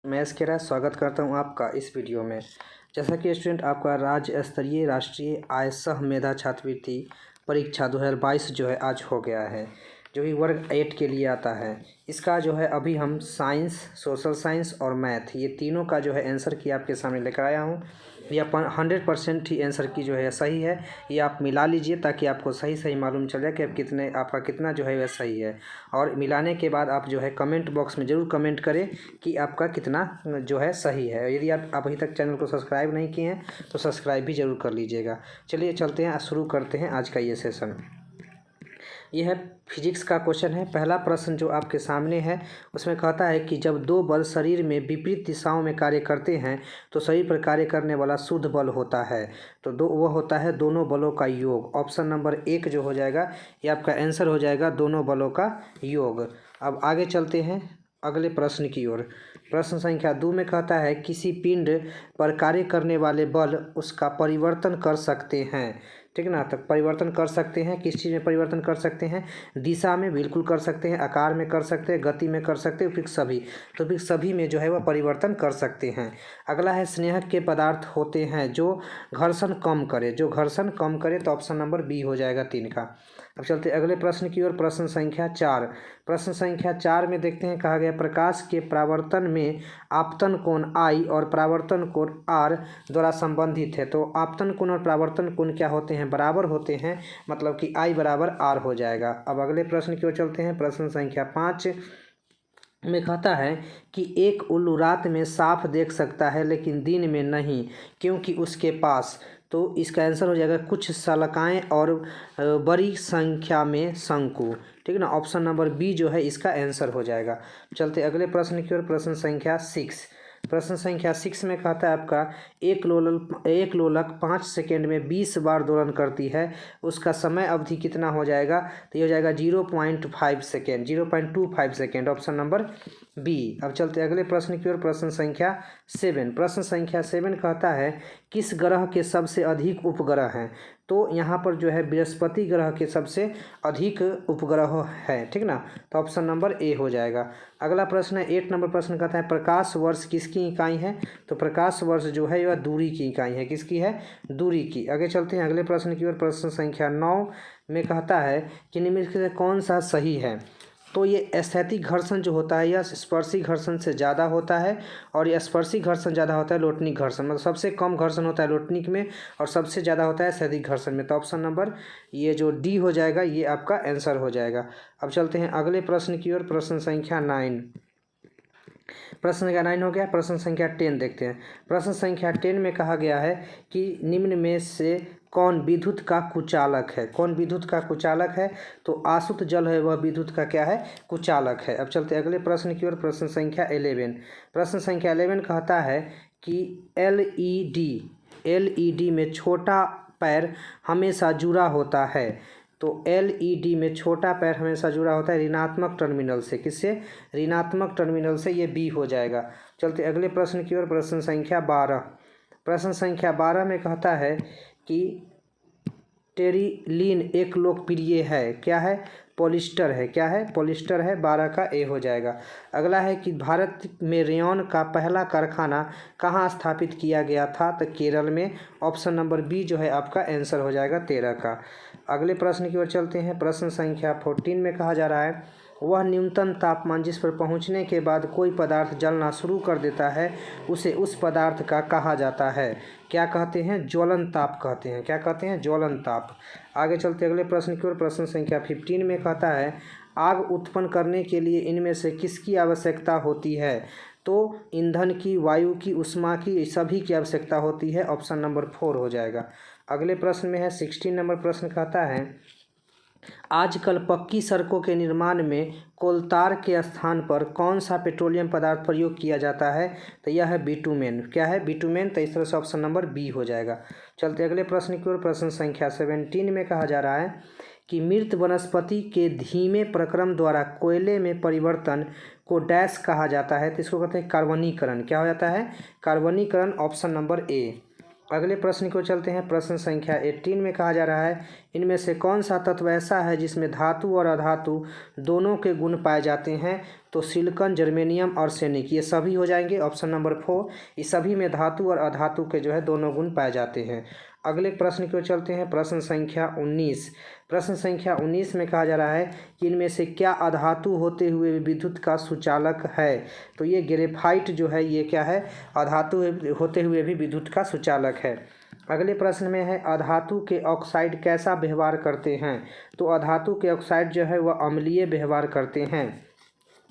मैं इसके स्वागत करता हूं आपका इस वीडियो में। जैसा कि स्टूडेंट आपका राज्य स्तरीय राष्ट्रीय आय सह मेधा छात्रवृत्ति परीक्षा 2022 जो है आज हो गया है, जो कि वर्ग 8 के लिए आता है। इसका जो है अभी हम साइंस, सोशल साइंस और मैथ ये तीनों का जो है आंसर की आपके सामने लेकर आया हूँ। ये 100% ही आंसर की जो है सही है। ये आप मिला लीजिए ताकि आपको सही मालूम चल जाए कि आपका कितना जो है वह सही है। और मिलाने के बाद आप जो है कमेंट बॉक्स में ज़रूर कमेंट करें कि आपका कितना जो है सही है। यदि आप अभी तक चैनल को सब्सक्राइब नहीं किए हैं तो सब्सक्राइब भी ज़रूर कर लीजिएगा। चलिए चलते हैं, शुरू करते हैं आज का ये सेशन। यह है फिजिक्स का क्वेश्चन है। पहला प्रश्न जो आपके सामने है उसमें कहता है कि जब दो बल शरीर में विपरीत दिशाओं में कार्य करते हैं तो शरीर पर कार्य करने वाला शुद्ध बल होता है। तो वह होता है दोनों बलों का योग। ऑप्शन नंबर 1 जो हो जाएगा ये आपका आंसर हो जाएगा, दोनों बलों का योग। अब आगे चलते हैं अगले प्रश्न की ओर। प्रश्न संख्या 2 में कहता है किसी पिंड पर कार्य करने वाले बल उसका परिवर्तन कर सकते हैं। ठीक है ना, तो परिवर्तन कर सकते हैं, किस चीज़ में परिवर्तन कर सकते हैं? दिशा में बिल्कुल कर सकते हैं, आकार में कर सकते हैं, गति में कर सकते हैं, फिर सभी। तो फिर सभी में जो है वह परिवर्तन कर सकते हैं। अगला है स्नेहक के पदार्थ होते हैं जो घर्षण कम करे। तो ऑप्शन नंबर बी हो जाएगा 3 का। अब चलते अगले प्रश्न की ओर। प्रश्न संख्या 4। प्रश्न संख्या 4 में देखते हैं, कहा गया प्रकाश के परावर्तन में आपतन कोण I और परावर्तन कोण R द्वारा संबंधित है। तो आपतन कोण और परावर्तन कोण क्या होते हैं? बराबर होते हैं, मतलब कि I बराबर R हो जाएगा। अब अगले प्रश्न की ओर चलते हैं। प्रश्न संख्या 5 में कहता है कि एक उल्लू रात में साफ देख सकता है लेकिन दिन में नहीं, क्योंकि उसके पास। तो इसका आंसर हो जाएगा कुछ शलाकाएँ और बड़ी संख्या में शंकु। ठीक है ना, ऑप्शन नंबर बी जो है इसका आंसर हो जाएगा। चलते अगले प्रश्न की ओर। प्रश्न संख्या 6। प्रश्न संख्या 6 में कहता है आपका एक लोलक 5 सेकेंड में 20 बार दोलन करती है, उसका समय अवधि कितना हो जाएगा? तो ये हो जाएगा 0.5 second, 0.25 second, option number B. अब चलते अगले प्रश्न की ओर। प्रश्न संख्या 7। प्रश्न संख्या 7 कहता है किस ग्रह के सबसे अधिक उपग्रह हैं? तो यहाँ पर जो है बृहस्पति ग्रह के सबसे अधिक उपग्रह है। ठीक ना, तो ऑप्शन नंबर ए हो जाएगा। अगला प्रश्न है 8 नंबर प्रश्न कहता है प्रकाश वर्ष किसकी इकाई है? तो प्रकाश वर्ष जो है वह दूरी की इकाई है। किसकी है? दूरी की। आगे चलते हैं अगले प्रश्न की ओर। प्रश्न संख्या 9 में कहता है कि निम्नलिखित में से कौन सा सही है? तो ये स्थैतिक घर्षण जो होता है यह स्पर्शी घर्षण से ज़्यादा होता है, और यह स्पर्शी घर्षण ज़्यादा होता है लोटनिक घर्षण, मतलब सबसे कम घर्षण होता है लोटनिक में और सबसे ज़्यादा होता है स्थैतिक घर्षण में। तो ऑप्शन नंबर ये जो डी हो जाएगा ये आपका आंसर हो जाएगा। अब चलते हैं अगले प्रश्न की ओर। प्रश्न संख्या 9। प्रश्न संख्या 9 हो गया। प्रश्न संख्या 10 देखते हैं। प्रश्न संख्या 10 में कहा गया है कि निम्न में से कौन विद्युत का कुचालक है? कौन विद्युत का कुचालक है? तो आसुत जल है वह विद्युत का क्या है? कुचालक है। अब चलते अगले प्रश्न की ओर। प्रश्न संख्या 11। प्रश्न संख्या 11 कहता है कि एलईडी में छोटा पैर हमेशा जुड़ा होता है। तो एलईडी में छोटा पैर हमेशा जुड़ा होता है ऋणात्मक टर्मिनल से। किससे? ऋणात्मक टर्मिनल से। ये बी हो जाएगा। चलते अगले प्रश्न की ओर। प्रश्न संख्या 12। प्रश्न संख्या 12 में कहता है कि टेरिलीन एक लोकप्रिय है, क्या है? पॉलिस्टर है। क्या है? पॉलिस्टर है। 12 का ए हो जाएगा। अगला है कि भारत में रेयॉन का पहला कारखाना कहाँ स्थापित किया गया था? तो केरल में। ऑप्शन नंबर बी जो है आपका आंसर हो जाएगा 13 का। अगले प्रश्न की ओर चलते हैं। प्रश्न संख्या 14 में कहा जा रहा है वह न्यूनतम तापमान जिस पर पहुंचने के बाद कोई पदार्थ जलना शुरू कर देता है उसे उस पदार्थ का कहा जाता है। क्या कहते हैं? ज्वलन ताप कहते हैं। क्या कहते हैं? ज्वलन ताप। आगे चलते अगले प्रश्न की ओर। प्रश्न संख्या 15 में कहता है आग उत्पन्न करने के लिए इनमें से किसकी आवश्यकता होती है? तो ईंधन की, वायु की, ऊष्मा की, सभी की आवश्यकता होती है। ऑप्शन नंबर 4 हो जाएगा। अगले प्रश्न में है 16 नंबर प्रश्न कहता है आजकल पक्की सड़कों के निर्माण में कोलतार के स्थान पर कौन सा पेट्रोलियम पदार्थ प्रयोग किया जाता है? तो यह है बिटुमेन। क्या है? बिटुमेन। तो इस तरह से ऑप्शन नंबर बी हो जाएगा। चलते अगले प्रश्न की ओर। प्रश्न संख्या 17 में कहा जा रहा है कि मृत वनस्पति के धीमे प्रक्रम द्वारा कोयले में परिवर्तन को डैश कहा जाता है। तो इसको कहते हैं कार्बनीकरण। क्या हो जाता है? कार्बनीकरण। Option number A. अगले प्रश्न को चलते हैं। प्रश्न संख्या 18 में कहा जा रहा है, इनमें से कौन सा तत्व ऐसा है जिसमें धातु और अधातु दोनों के गुण पाए जाते हैं? तो सिलिकॉन, जर्मेनियम, आर्सेनिक, ये सभी हो जाएंगे। ऑप्शन नंबर 4, इस सभी में धातु और अधातु के जो है दोनों गुण पाए जाते हैं। अगले प्रश्न को चलते हैं। प्रश्न संख्या 19। प्रश्न संख्या 19 में कहा जा रहा है कि इनमें से क्या अधातु होते हुए विद्युत का सुचालक है? तो ये ग्रेफाइट जो है ये क्या है? अधातु होते हुए भी विद्युत का सुचालक है। अगले प्रश्न में है, अधातु के ऑक्साइड कैसा व्यवहार करते हैं? तो अधातु के ऑक्साइड जो है वह अम्लीय व्यवहार करते हैं।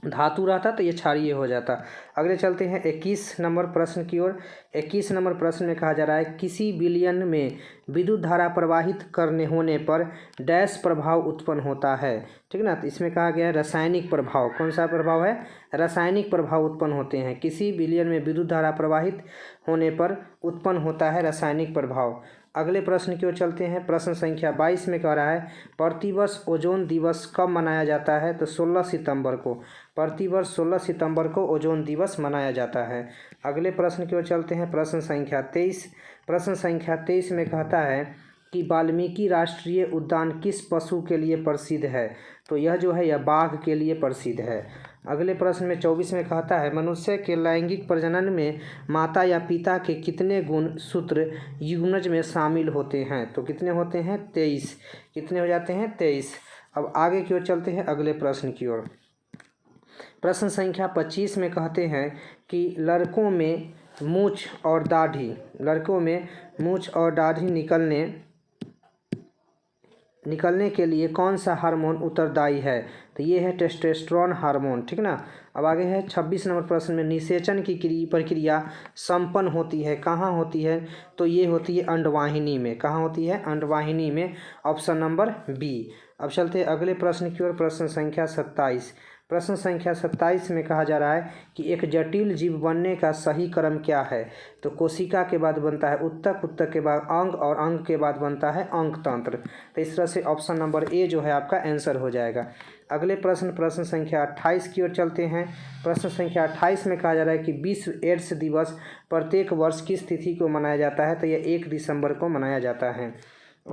धातु रहता तो ये क्षारीय हो जाता। अगले चलते हैं 21 नंबर प्रश्न की ओर। 21 नंबर प्रश्न में कहा जा रहा है, किसी विलयन में विद्युत धारा प्रवाहित करने होने पर डैश प्रभाव उत्पन्न होता है। ठीक ना, तो इसमें कहा गया है रासायनिक प्रभाव। कौन सा प्रभाव है? रासायनिक प्रभाव उत्पन्न होते हैं। किसी विलयन में विद्युत धारा प्रवाहित होने पर उत्पन्न होता है रासायनिक प्रभाव। अगले प्रश्न की ओर चलते हैं। प्रश्न संख्या 22 में कह रहा है, प्रतिवर्ष ओजोन दिवस कब मनाया जाता है? तो 16 सितंबर को। प्रतिवर्ष 16 सितंबर को ओजोन दिवस मनाया जाता है। अगले प्रश्न की ओर चलते हैं। प्रश्न संख्या 23। प्रश्न संख्या 23 में कहता है कि वाल्मीकि राष्ट्रीय उद्यान किस पशु के लिए प्रसिद्ध है? तो यह जो है यह बाघ के लिए प्रसिद्ध है। अगले प्रश्न में 24 में कहता है, मनुष्य के लैंगिक प्रजनन में माता या पिता के कितने गुण सूत्र युग्मज में शामिल होते हैं? तो कितने होते हैं? 23। कितने हो जाते हैं? 23। अब आगे की ओर चलते हैं अगले प्रश्न की ओर। प्रश्न संख्या 25 में कहते हैं कि लड़कों में मूंछ और दाढ़ी निकलने के लिए कौन सा हार्मोन उत्तरदायी है? तो ये है टेस्टोस्टेरोन हार्मोन। ठीक ना। अब आगे है 26 नंबर प्रश्न में, निषेचन की प्रक्रिया संपन्न होती है कहाँ होती है? तो ये होती है अंडवाहिनी में। कहाँ होती है? अंडवाहिनी में। Option number B. अब चलते हैं अगले प्रश्न की ओर। प्रश्न संख्या 27। प्रश्न संख्या 27 में कहा जा रहा है कि एक जटिल जीव बनने का सही क्रम क्या है? तो कोशिका के बाद बनता है उत्तक, उत्तक के बाद अंग और अंग के बाद बनता है अंग तंत्र। तो इस तरह से ऑप्शन नंबर ए जो है आपका आंसर हो जाएगा। अगले प्रश्न संख्या 28 की ओर चलते हैं। प्रश्न संख्या 28 में कहा जा रहा है कि विश्व एड्स दिवस प्रत्येक वर्ष किस तिथि को मनाया जाता है? तो यह 1 दिसंबर को मनाया जाता है।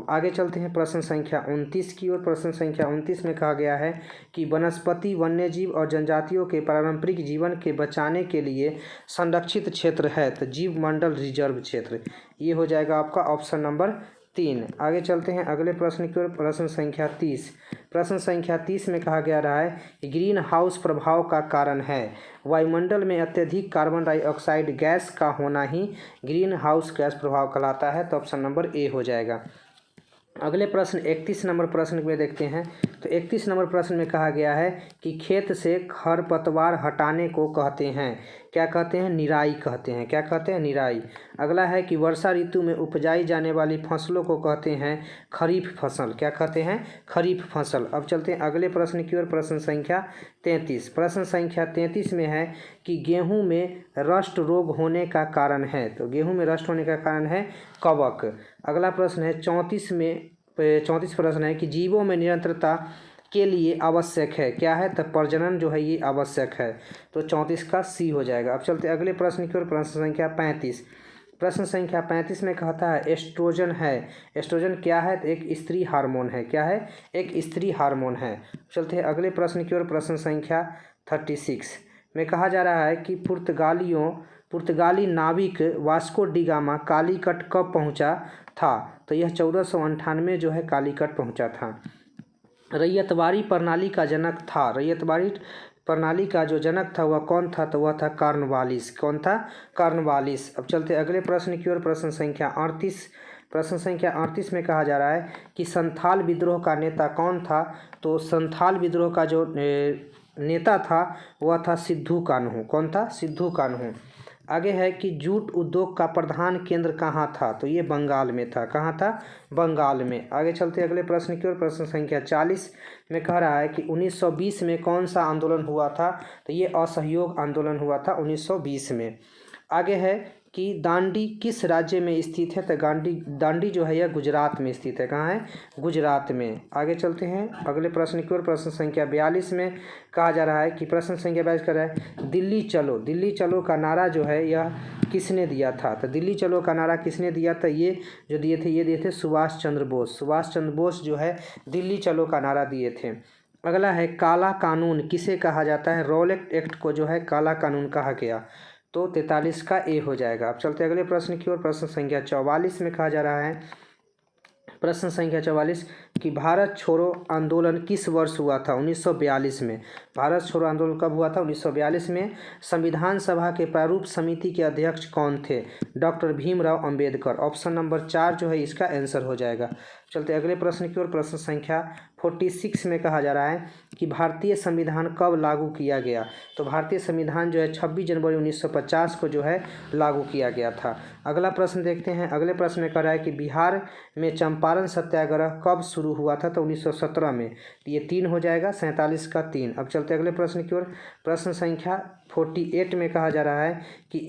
आगे चलते हैं प्रश्न संख्या 29 की ओर। प्रश्न संख्या 29 में कहा गया है कि वनस्पति, वन्यजीव और जनजातियों के पारंपरिक जीवन के बचाने के लिए संरक्षित क्षेत्र है। तो जीव मंडल रिजर्व क्षेत्र, ये हो जाएगा आपका ऑप्शन नंबर 3। आगे चलते हैं अगले प्रश्न की ओर। प्रश्न संख्या 30। प्रश्न संख्या 30 में कहा गया रहा है कि ग्रीन हाउस प्रभाव का कारण है वायुमंडल में अत्यधिक कार्बन डाइऑक्साइड गैस का होना ही ग्रीन हाउस गैस प्रभाव कहलाता है। तो ऑप्शन नंबर ए हो जाएगा। अगले प्रश्न 31 नंबर प्रश्न में देखते हैं। तो 31 नंबर प्रश्न में कहा गया है कि खेत से खरपतवार हटाने को कहते हैं, क्या कहते हैं? निराई कहते हैं। क्या कहते हैं? निराई। अगला है कि वर्षा ऋतु में उपजाई जाने वाली फसलों को कहते हैं खरीफ फसल। क्या कहते हैं? खरीफ फसल। अब चलते हैं अगले प्रश्न की ओर। प्रश्न संख्या 33। प्रश्न संख्या 33 में है कि गेहूं में रस्ट रोग होने का कारण है। तो गेहूं में रस्ट होने का कारण है कवक। अगला प्रश्न है 34 प्रश्न है कि जीवों में निरंतरता के लिए आवश्यक है, क्या है? तो प्रजनन जो है ये आवश्यक है। तो 34 का सी हो जाएगा। अब चलते अगले प्रश्न की ओर। प्रश्न संख्या 35। प्रश्न संख्या 35 में कहता है एस्ट्रोजन है। एस्ट्रोजन क्या है? तो एक स्त्री हार्मोन है। क्या है? एक स्त्री हार्मोन है। चलते हैं अगले प्रश्न की ओर। प्रश्न संख्या 36 में कहा जा रहा है कि पुर्तगाली नाविक वास्को डी गामा कालीकट कब पहुंचा था? तो यह 1498 जो है कालीकट पहुंचा था। रैयतवाड़ी प्रणाली का जनक था। रैयतवाड़ी प्रणाली का जो जनक था वह कौन था? तो वह था कॉर्नवालिस। कौन था? कॉर्नवालिस। अब चलते अगले प्रश्न की ओर। प्रश्न संख्या 38। प्रश्न संख्या 38 में कहा जा रहा है कि संथाल विद्रोह का नेता कौन था? तो संथाल विद्रोह का जो नेता था वह था सिद्धू कान्हू। कौन था? सिद्धू कान्हू। आगे है कि जूट उद्योग का प्रधान केंद्र कहाँ था? तो ये बंगाल में था। कहाँ था? बंगाल में। आगे चलते अगले प्रश्न की ओर। प्रश्न संख्या 40 में कह रहा है कि 1920 में कौन सा आंदोलन हुआ था? तो ये असहयोग आंदोलन हुआ था 1920 में। आगे है कि दांडी किस राज्य में स्थित है, तो दांडी जो है यह गुजरात में स्थित है। कहाँ है? गुजरात में। आगे चलते हैं अगले प्रश्न की ओर। प्रश्न संख्या 42 में कहा जा रहा है कि प्रश्न संख्या 42 कर रहा है दिल्ली चलो का नारा जो है यह किसने दिया था। तो दिल्ली चलो का नारा किसने दिया था? ये जो दिए थे सुभाष चंद्र बोस जो है दिल्ली चलो का नारा दिए थे। अगला है काला कानून किसे कहा जाता है? रॉलेट एक्ट को जो है काला कानून कहा गया। तो 43 का ए हो जाएगा। अब चलते अगले प्रश्न की ओर। प्रश्न संख्या 44 में कहा जा रहा है, प्रश्न संख्या 44 कि भारत छोड़ो आंदोलन किस वर्ष हुआ था? 1942 में। भारत छोड़ो आंदोलन कब हुआ था? 1942 में। संविधान सभा के प्रारूप समिति के अध्यक्ष कौन थे? Doctor Bhimrao Ambedkar. Option number 4 जो है इसका आंसर हो जाएगा। चलते अगले प्रश्न की ओर। प्रश्न संख्या 46 में कहा जा रहा है कि भारतीय संविधान कब लागू किया गया? तो भारतीय संविधान जो है 26 जनवरी 1950 को जो है लागू किया गया था। अगला प्रश्न देखते हैं। अगले प्रश्न में कह रहा है कि बिहार में चंपारण सत्याग्रह कब शुरू हुआ था? तो 1917 में। ये 3 हो जाएगा, 47 का 3। अब चलते अगले प्रश्न की ओर। प्रश्न संख्या 48 में कहा जा रहा है कि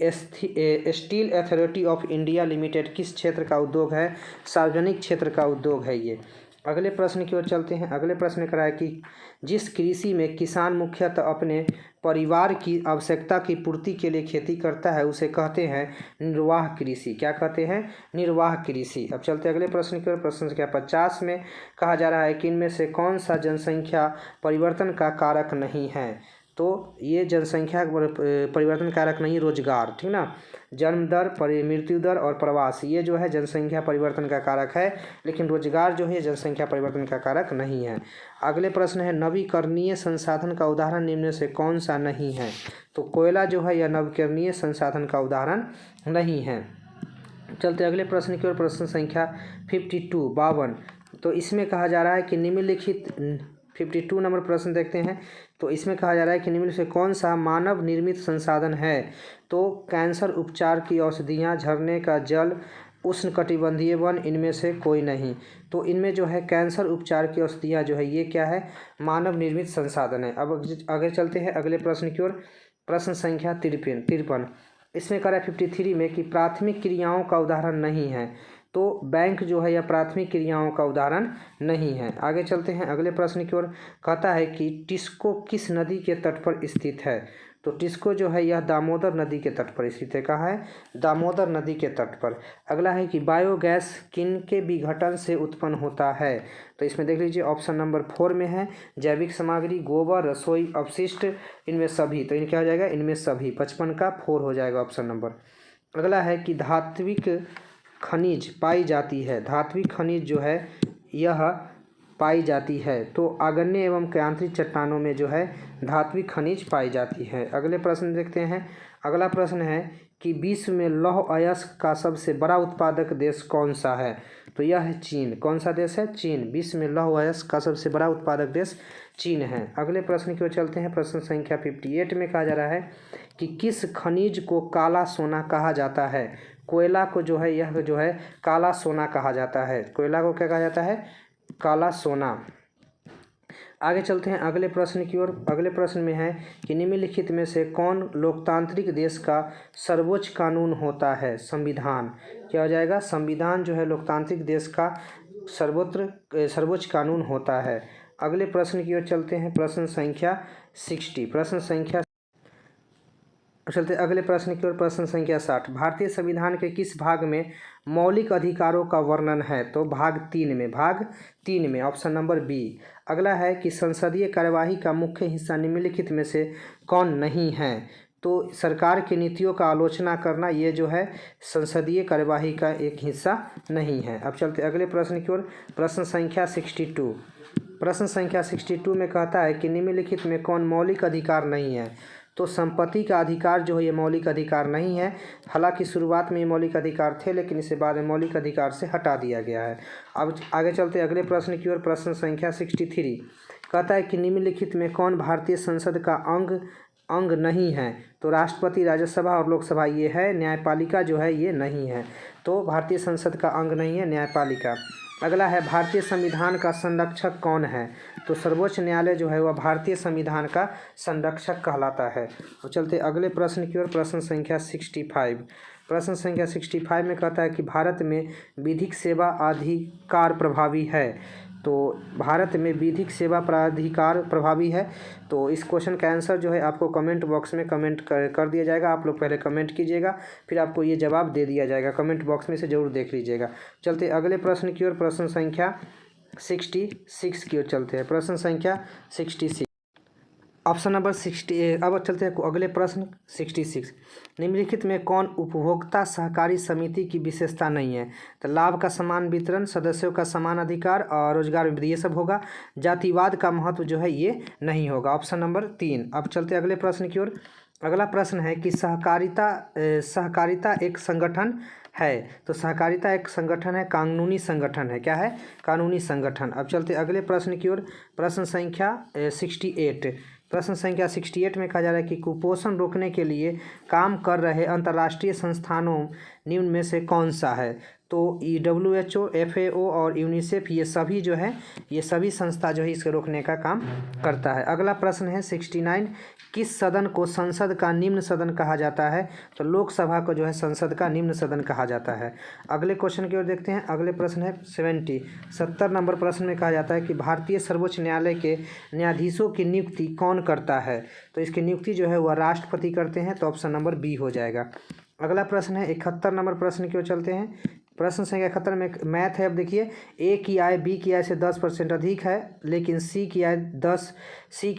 steel authority of India limited किस क्षेत्र का उद्योग है? सार्वजनिक क्षेत्र का उद्योग है ये। अगले प्रश्न की ओर चलते हैं। अगले प्रश्न में कह रहा है कि जिस कृषि में किसान मुख्यतः अपने परिवार की आवश्यकता की पूर्ति के लिए खेती करता है उसे कहते हैं निर्वाह कृषि। क्या कहते हैं? निर्वाह कृषि। अब चलते अगले प्रश्न की ओर। प्रश्न संख्या 50 में कहा जा रहा है कि इनमें से कौन सा जनसंख्या परिवर्तन का कारक नहीं है? तो ये जनसंख्या परिवर्तन कारक नहीं, रोजगार, ठीक ना। जन्म दर, मृत्यु दर और प्रवास, ये जो है जनसंख्या परिवर्तन का कारक है, लेकिन रोजगार जो है जनसंख्या परिवर्तन का कारक नहीं है। अगले प्रश्न है नवीकरणीय संसाधन का उदाहरण निम्न में से कौन सा नहीं है? तो कोयला जो है यह नवीकरणीय संसाधन का उदाहरण नहीं है। चलते अगले प्रश्न की ओर। प्रश्न संख्या 52 तो इसमें कहा जा रहा है कि निम्नलिखित 52 नंबर प्रश्न देखते हैं। तो इसमें कहा जा रहा है कि निम्न से कौन सा मानव निर्मित संसाधन है? तो कैंसर उपचार की औषधियाँ, झरने का जल, उष्णकटिबंधीय वन, इनमें से कोई नहीं। तो इनमें जो है कैंसर उपचार की औषधियाँ जो है ये क्या है? मानव निर्मित संसाधन है। अब आगे चलते हैं अगले प्रश्न की ओर। प्रश्न संख्या 53 इसमें कह रहा है 53 में कि प्राथमिक क्रियाओं का उदाहरण नहीं है। तो बैंक जो है यह प्राथमिक क्रियाओं का उदाहरण नहीं है। आगे चलते हैं अगले प्रश्न की ओर। कहता है कि टिस्को किस नदी के तट पर स्थित है? तो टिस्को जो है यह दामोदर नदी के तट पर स्थित है। कहाँ है? दामोदर नदी के तट पर। अगला है कि बायोगैस किन के विघटन से उत्पन्न होता है? तो इसमें देख लीजिए ऑप्शन नंबर 4 में है जैविक सामग्री, गोबर, रसोई अपशिष्ट, इनमें सभी। तो इनका हो जाएगा इनमें सभी। 55 का 4 हो जाएगा ऑप्शन नंबर। अगला है कि धात्विक खनिज पाई जाती है। धात्विक खनिज जो है यह पाई जाती है। तो आग्नेय एवं क्रांतिक चट्टानों में जो है धात्विक खनिज पाई जाती है। अगले प्रश्न देखते हैं। अगला प्रश्न है कि विश्व में लौह अयस्क का सबसे बड़ा उत्पादक देश कौन सा है? तो यह है चीन। कौन सा देश है? चीन। विश्व में लौह अयस्क का सबसे बड़ा उत्पादक देश चीन है। अगले प्रश्न की ओर चलते हैं। प्रश्न संख्या 58 में कहा जा रहा है कि किस खनिज को काला सोना कहा जाता है? कोयला को जो है यह जो है काला सोना कहा जाता है। कोयला को क्या कहा जाता है? काला सोना। आगे चलते हैं अगले प्रश्न की ओर। अगले प्रश्न में है कि निम्नलिखित में से कौन लोकतांत्रिक देश का सर्वोच्च कानून होता है? संविधान। क्या हो जाएगा? संविधान जो है लोकतांत्रिक देश का सर्वोच्च कानून होता है। अगले प्रश्न की ओर चलते हैं। प्रश्न संख्या 60 चलते अगले प्रश्न की ओर। प्रश्न संख्या 60 भारतीय संविधान के किस भाग में मौलिक अधिकारों का वर्णन है? तो भाग 3 में ऑप्शन नंबर बी। अगला है कि संसदीय कार्यवाही का मुख्य हिस्सा निम्नलिखित में से कौन नहीं है? तो सरकार की नीतियों का आलोचना करना ये जो है संसदीय कार्यवाही का एक हिस्सा नहीं है। अब चलते अगले प्रश्न की ओर। प्रश्न संख्या 62 प्रश्न संख्या 62 में कहता है कि निम्नलिखित में कौन मौलिक अधिकार नहीं है? तो संपत्ति का अधिकार जो है ये मौलिक अधिकार नहीं है। हालांकि शुरुआत में ये मौलिक अधिकार थे, लेकिन इसे बाद में मौलिक अधिकार से हटा दिया गया है। अब आगे चलते अगले प्रश्न की ओर। प्रश्न संख्या 63 कहता है कि निम्नलिखित में कौन भारतीय संसद का अंग नहीं है? तो राष्ट्रपति, राज्यसभा और लोकसभा ये है। न्यायपालिका जो है ये नहीं है। तो भारतीय संसद का अंग नहीं है न्यायपालिका। अगला है भारतीय संविधान का संरक्षक कौन है? तो सर्वोच्च न्यायालय जो है वह भारतीय संविधान का संरक्षक कहलाता है। तो चलते अगले प्रश्न की ओर, प्रश्न संख्या 65। प्रश्न संख्या 65 में कहता है कि भारत में विधिक सेवा अधिकार प्रभावी है। तो भारत में विधिक सेवा प्राधिकार प्रभावी है। तो इस क्वेश्चन का आंसर जो है आपको कमेंट बॉक्स में कमेंट कर दिया जाएगा। आप लोग पहले कमेंट कीजिएगा, फिर आपको ये जवाब दे दिया जाएगा। कमेंट बॉक्स में से ज़रूर देख लीजिएगा। चलते अगले प्रश्न की ओर, प्रश्न संख्या 66 की ओर चलते हैं। प्रश्न संख्या 66, ऑप्शन नंबर 60। अब चलते हैं अगले प्रश्न 66। निम्नलिखित में कौन उपभोक्ता सहकारी समिति की विशेषता नहीं है? तो लाभ का समान वितरण, सदस्यों का समान अधिकार और रोजगार वृद्धि, ये सब होगा। जातिवाद का महत्व जो है ये नहीं होगा। Option number 3। अब चलते अगले प्रश्न की ओर। अगला प्रश्न है कि सहकारिता एक संगठन है। तो सहकारिता एक संगठन है, कानूनी संगठन है। क्या है? कानूनी संगठन। अब चलते अगले प्रश्न की ओर। प्रश्न संख्या 68। प्रश्न संख्या 68 में कहा जा रहा है कि कुपोषण रोकने के लिए काम कर रहे अंतर्राष्ट्रीय संस्थानों निम्न में से कौन सा है? तो WHO, FAO और यूनिसेफ, ये सभी जो है ये सभी संस्था जो है इसके रोकने का काम करता है। अगला प्रश्न है 69। किस सदन को संसद का निम्न सदन कहा जाता है? तो लोकसभा को जो है संसद का निम्न सदन कहा जाता है। अगले क्वेश्चन की ओर देखते हैं। अगले प्रश्न है 70 नंबर प्रश्न में कहा जाता है कि भारतीय सर्वोच्च न्यायालय के न्यायाधीशों की नियुक्ति कौन करता है? तो इसकी नियुक्ति जो है वह राष्ट्रपति करते हैं। तो ऑप्शन नंबर बी हो जाएगा। अगला प्रश्न है 71 नंबर प्रश्न की ओर चलते हैं। प्रश्न संख्या 71 में मैथ है। अब देखिए, ए की आय बी की आय से 10% अधिक है, लेकिन सी की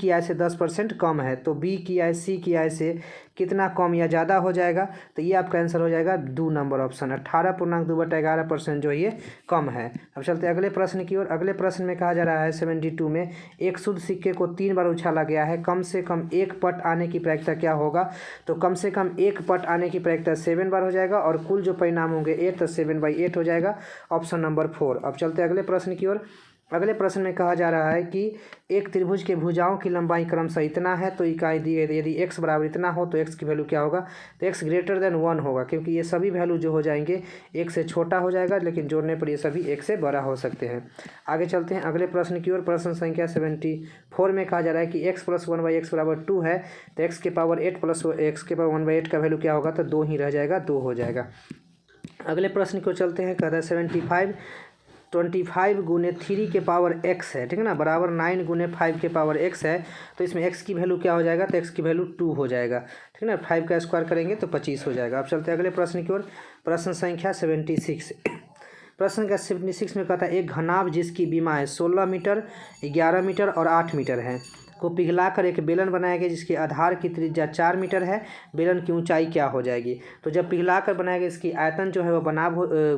आय से 10% कम है। तो बी की आय सी की आय से कितना कम या ज़्यादा हो जाएगा? तो ये आपका आंसर हो जाएगा 2 नंबर ऑप्शन। 18.2/11% जो ये कम है। अब चलते अगले प्रश्न की ओर। अगले प्रश्न में कहा जा रहा है 72 में, एक शुद्ध सिक्के को 3 बार उछाला गया है, कम से कम एक पट आने की प्रायिकता क्या होगा? तो कम से कम एक पट आने की प्रायिकता 7 बार हो जाएगा, और कुल जो परिणाम होंगे 8, तो 7/8 हो जाएगा। Option number 4। अब चलते अगले प्रश्न की ओर। अगले प्रश्न में कहा जा रहा है कि एक त्रिभुज के भुजाओं की लंबाई क्रमशः इतना है, तो इकाई दी है। यदि x बराबर इतना हो तो x की वैल्यू क्या होगा? तो x ग्रेटर देन 1 होगा, क्योंकि ये सभी वैल्यू जो हो जाएंगे 1 से छोटा हो जाएगा, लेकिन जोड़ने पर ये सभी 1 से बड़ा हो सकते हैं। आगे चलते हैं अगले प्रश्न की ओर। प्रश्न संख्या 74 में कहा जा रहा है कि x + 1/x = 2 है, तो x के पावर 8 + x के पावर 1/8 का वैल्यू क्या होगा? तो 2 ही रह जाएगा, 2 हो जाएगा। अगले प्रश्न को चलते हैं। कहता है 75 25 × 3 के पावर x है, ठीक है ना, बराबर 9 × 5 के पावर x है। तो इसमें x की वैल्यू क्या हो जाएगा? तो x की वैल्यू 2 हो जाएगा, ठीक है ना। 5 का स्क्वायर करेंगे तो 25 हो जाएगा। अब चलते हैं अगले प्रश्न की ओर। प्रश्न संख्या 76। प्रश्न संख्या 76 में कहता है एक घनाभ जिसकी विमाएँ 16 मीटर, 11 मीटर और 8 मीटर है को पिघलाकर एक बेलन बनाया गया जिसके आधार की त्रिज्या 4 मीटर है। बेलन की ऊंचाई क्या हो जाएगी? तो जब पिघलाकर बनाया गया इसकी आयतन जो है वो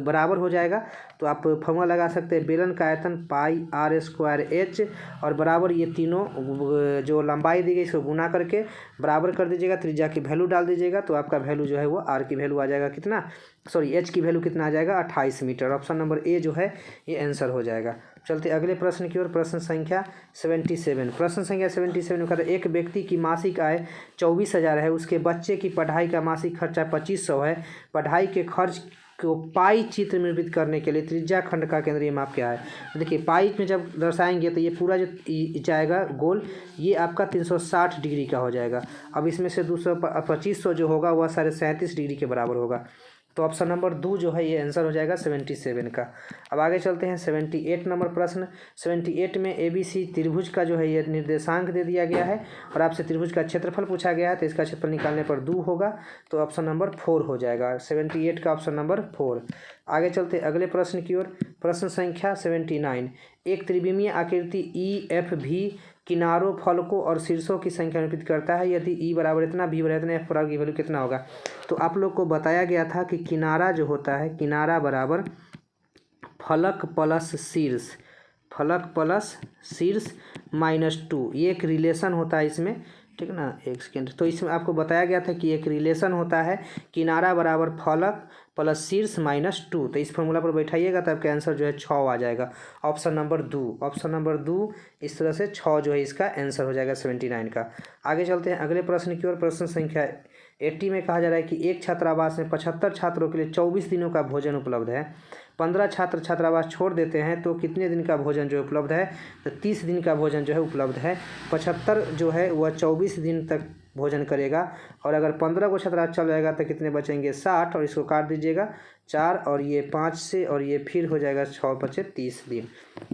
बराबर हो जाएगा। तो आप फॉर्मूला लगा सकते हैं, बेलन का आयतन πr²h, और बराबर ये तीनों जो लंबाई दी गई इसको गुना करके बराबर कर दीजिएगा, त्रिज्या की वैल्यू डाल दीजिएगा, तो आपका वैल्यू जो है वो आर की वैल्यू आ जाएगा कितना, एच की वैल्यू कितना आ जाएगा? 28 मीटर। ऑप्शन नंबर ए जो है ये आंसर हो जाएगा। चलते अगले प्रश्न की ओर। प्रश्न संख्या 77। प्रश्न संख्या 77 में कहता है एक व्यक्ति की मासिक आय 24,000 है, उसके बच्चे की पढ़ाई का मासिक खर्चा 2500 है। पढ़ाई के खर्च को पाई चित्र में निर्मित करने के लिए त्रिज्या खंड का केंद्रीय माप क्या है? देखिए, पाई में जब दर्शाएंगे तो ये पूरा जो जाएगा गोल, ये आपका 360 डिग्री का हो जाएगा। अब इसमें से 2500 जो होगा वह 37.5 डिग्री के बराबर होगा। तो ऑप्शन नंबर 2 जो है ये आंसर हो जाएगा 77 का। अब आगे चलते हैं 78 नंबर प्रश्न। 78 में ABC त्रिभुज का जो है ये निर्देशांक दे दिया गया है, और आपसे त्रिभुज का क्षेत्रफल पूछा गया है, तो इसका क्षेत्रफल निकालने पर 2 होगा। तो ऑप्शन नंबर 4 हो जाएगा, 78 का ऑप्शन नंबर 4। आगे चलते अगले प्रश्न की ओर। प्रश्न संख्या 79। एक त्रिविमीय आकृति EFV किनारों, फलकों और शीर्षों की संख्या निरूपित करता है। यदि ई बराबर इतना, बी बराबर इतना, एफ बराबर की वैल्यू कितना होगा? तो आप लोग को बताया गया था कि किनारा जो होता है, किनारा बराबर फलक प्लस शीर्ष, फलक प्लस शीर्ष -2, ये एक रिलेशन होता है इसमें, ठीक है ना। एक सेकेंड, तो इसमें आपको बताया गया था कि एक रिलेशन होता है किनारा बराबर फलक प्लस शीर्ष -2। तो इस फॉर्मूला पर बैठाइएगा तो आपका आंसर जो है 6 आ जाएगा। ऑप्शन नंबर 2, ऑप्शन नंबर 2 इस तरह से 6 जो है इसका आंसर हो जाएगा 79 का। आगे चलते हैं अगले प्रश्न की ओर। प्रश्न संख्या 80 में कहा जा रहा है कि एक छात्रावास में 75 छात्रों के लिए 24 दिनों का भोजन उपलब्ध है। 15 छात्र छात्रावास छोड़ देते हैं तो कितने दिन का भोजन जो उपलब्ध है, तो 30 दिन का भोजन जो है उपलब्ध है। 75 जो है वह 24 दिन तक भोजन करेगा, और अगर 15 को छात्रावास चल जाएगा तो कितने बचेंगे 60, और इसको काट दीजिएगा 4 और ये 5 से, और ये फिर हो जाएगा 6 बचे 30 दिन,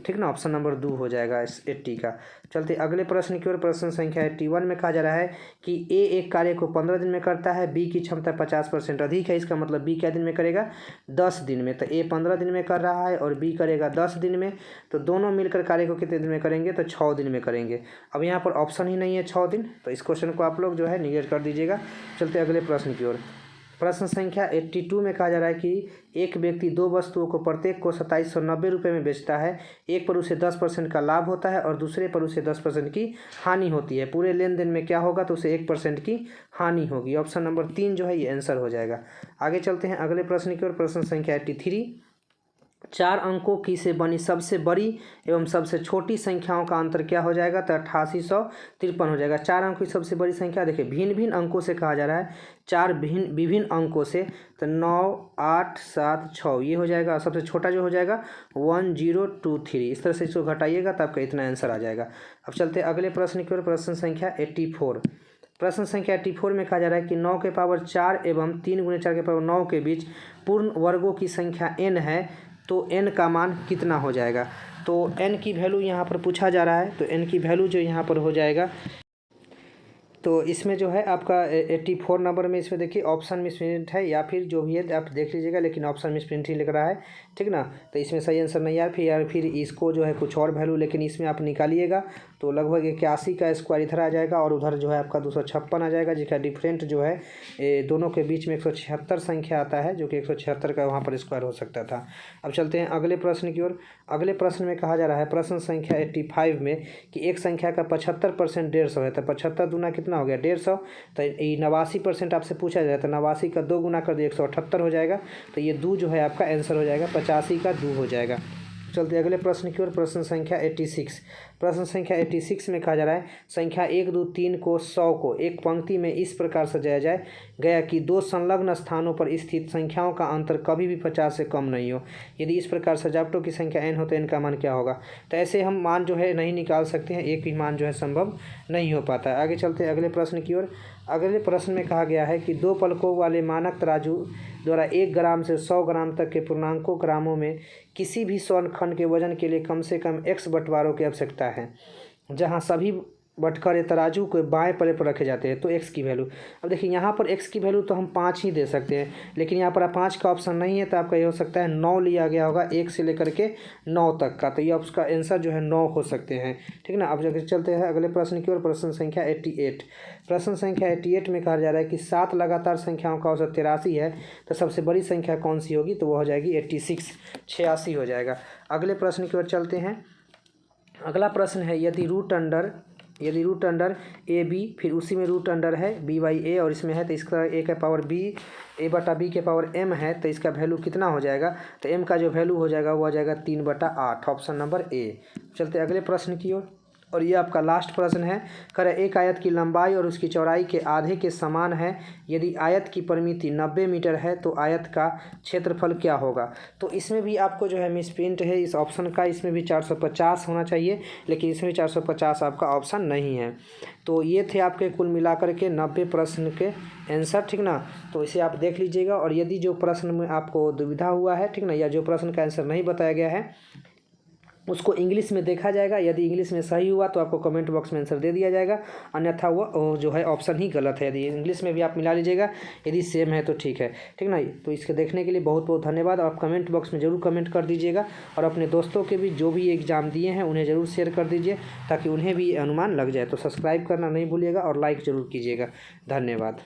ठीक ना। ऑप्शन नंबर 2 हो जाएगा इस 80 का। चलते अगले प्रश्न की ओर। प्रश्न संख्या 81 में कहा जा रहा है कि ए एक कार्य को 15 दिन में करता है, बी की क्षमता 50% अधिक है, इसका मतलब बी क्या दिन में करेगा 10 दिन में। तो ए 15 दिन में कर रहा है और बी करेगा 10 दिन में, तो दोनों मिलकर कार्य को कितने दिन में करेंगे, तो 6 दिन में करेंगे। अब यहाँ पर ऑप्शन ही नहीं है 6 दिन, तो इस क्वेश्चन को आप लोग जो है निगेट कर दीजिएगा। चलते अगले प्रश्न की ओर। प्रश्न संख्या 82 में कहा जा रहा है कि एक व्यक्ति 2 वस्तुओं को प्रत्येक को 2790 रुपये में बेचता है। एक पर उसे 10% का लाभ होता है और दूसरे पर उसे 10% की हानि होती है। पूरे लेन देन में क्या होगा, तो उसे 1% की हानि होगी। ऑप्शन नंबर 3 जो है ये आंसर हो जाएगा। आगे चलते हैं अगले प्रश्न की ओर। प्रश्न संख्या 83। 4 अंकों की से बनी सबसे बड़ी एवं सबसे छोटी संख्याओं का अंतर क्या हो जाएगा, तो 8853 हो जाएगा। 4 अंकों की सबसे बड़ी संख्या देखिए भिन्न भिन्न अंकों से कहा जा रहा है, 4 विभिन्न अंकों से, तो 9, 8, 7, 6 ये हो जाएगा। सबसे छोटा जो हो जाएगा 1023। इस तरह से इसको घटाइएगा तो आपका इतना आंसर आ जाएगा। अब चलते अगले प्रश्न की ओर। प्रश्न संख्या 84। प्रश्न संख्या 84 में कहा जा रहा है कि 9 के पावर 4 एवं 3 × 4 के पावर 9 के बीच पूर्ण वर्गों की संख्या n है, तो n का मान कितना हो जाएगा। तो n की वैल्यू यहाँ पर पूछा जा रहा है, तो n की वैल्यू जो यहाँ पर हो जाएगा, तो इसमें जो है आपका 84 नंबर में इसमें देखिए ऑप्शन मिसप्रिंट है, या फिर जो भी है आप देख लीजिएगा, लेकिन ऑप्शन मिसप्रिंट ही लिख रहा है, ठीक ना। तो इसमें सही आंसर नहीं यार, फिर इसको जो है कुछ और वैल्यू, लेकिन इसमें आप निकालिएगा तो लगभग 81 का स्क्वायर इधर आ जाएगा, और उधर जो है आपका 256 आ जाएगा, जिसका डिफरेंट जो है दोनों के बीच में 176 संख्या आता है, जो कि 176 का वहाँ पर स्क्वायर हो सकता था। अब चलते हैं अगले प्रश्न की ओर। अगले प्रश्न में कहा जा रहा है प्रश्न संख्या 85 में कि एक संख्या का 75% 150 है, तो 75 दूना कितना हो गया 150, तो 89% आपसे पूछा जाए तो 89 का 2 गुना कर दिए 178 हो जाएगा। तो ये 2 जो है आपका आंसर हो जाएगा, 85 का 2 हो जाएगा। चलते अगले प्रश्न की ओर। प्रश्न संख्या 86। प्रश्न संख्या 86 में कहा जा रहा है संख्या 1, 2, 3 को 100 को एक पंक्ति में इस प्रकार सजाया गया कि 2 संलग्न स्थानों पर स्थित संख्याओं का अंतर कभी भी 50 से कम नहीं हो। यदि इस प्रकार सजावटों की संख्या n हो तो n का मान क्या होगा। तो ऐसे हम मान जो है नहीं निकाल सकते हैं, एक भी मान जो है संभव नहीं हो पाता है। आगे चलते हैं अगले प्रश्न की ओर। अगले प्रश्न में कहा गया है कि 2 पलकों वाले मानक तराजू द्वारा 1 ग्राम से 100 ग्राम तक के पूर्णांकों ग्रामों में किसी भी स्वर्ण के वजन के लिए कम से कम x बंटवारों की आवश्यकता है, जहां सभी बटखरे तराजू को बाएं पल्ले पर रखे जाते हैं। तो x की वैल्यू, अब देखिए यहाँ पर x की वैल्यू तो हम 5 ही दे सकते हैं, लेकिन यहाँ पर 5 का ऑप्शन नहीं है, तो आपका ये हो सकता है 9 लिया गया होगा, 1 से लेकर के 9 तक का, तो ये उसका आंसर जो है 9 हो सकते हैं, ठीक ना। अब जगह चलते हैं अगले प्रश्न की ओर। प्रश्न संख्या 88। प्रश्न संख्या 88 में कहा जा रहा है कि 7 लगातार संख्याओं का औसत 83 है, तो सबसे बड़ी संख्या कौन सी होगी, तो वो हो जाएगी 86 हो जाएगा। अगले प्रश्न की ओर चलते हैं। अगला प्रश्न है यदि रूट अंडर ए बी, फिर उसी में रूट अंडर है b/a और इसमें है, तो इसका a का पावर b, a/b के पावर m है, तो इसका वैल्यू कितना हो जाएगा, तो m का जो वैल्यू हो जाएगा वो आ जाएगा 3/8, ऑप्शन नंबर ए। चलते अगले प्रश्न की ओर, और ये आपका लास्ट प्रश्न है। कह एक आयत की लंबाई और उसकी चौड़ाई के आधे के समान है। यदि आयत की परिमिति 90 मीटर है तो आयत का क्षेत्रफल क्या होगा। तो इसमें भी आपको जो है मिसप्रिंट है इस ऑप्शन का, इसमें भी 450 होना चाहिए, लेकिन इसमें 450 आपका ऑप्शन नहीं है। तो ये थे आपके कुल मिलाकर के 90 प्रश्न के आंसर, ठीक ना। तो इसे आप देख लीजिएगा, और यदि जो प्रश्न में आपको दुविधा हुआ है, ठीक ना, या जो प्रश्न का आंसर नहीं बताया गया है उसको इंग्लिश में देखा जाएगा। यदि इंग्लिश में सही हुआ तो आपको कमेंट बॉक्स में आंसर दे दिया जाएगा, अन्यथा वो जो है ऑप्शन ही गलत है। यदि इंग्लिश में भी आप मिला लीजिएगा, यदि सेम है तो ठीक है, ठीक ना। तो इसके देखने के लिए बहुत बहुत धन्यवाद। आप कमेंट बॉक्स में ज़रूर कमेंट कर दीजिएगा, और अपने दोस्तों के भी जो भी एग्ज़ाम दिए हैं उन्हें ज़रूर शेयर कर दीजिए, ताकि उन्हें भी अनुमान लग जाए। तो सब्सक्राइब करना नहीं भूलिएगा और लाइक ज़रूर कीजिएगा। धन्यवाद।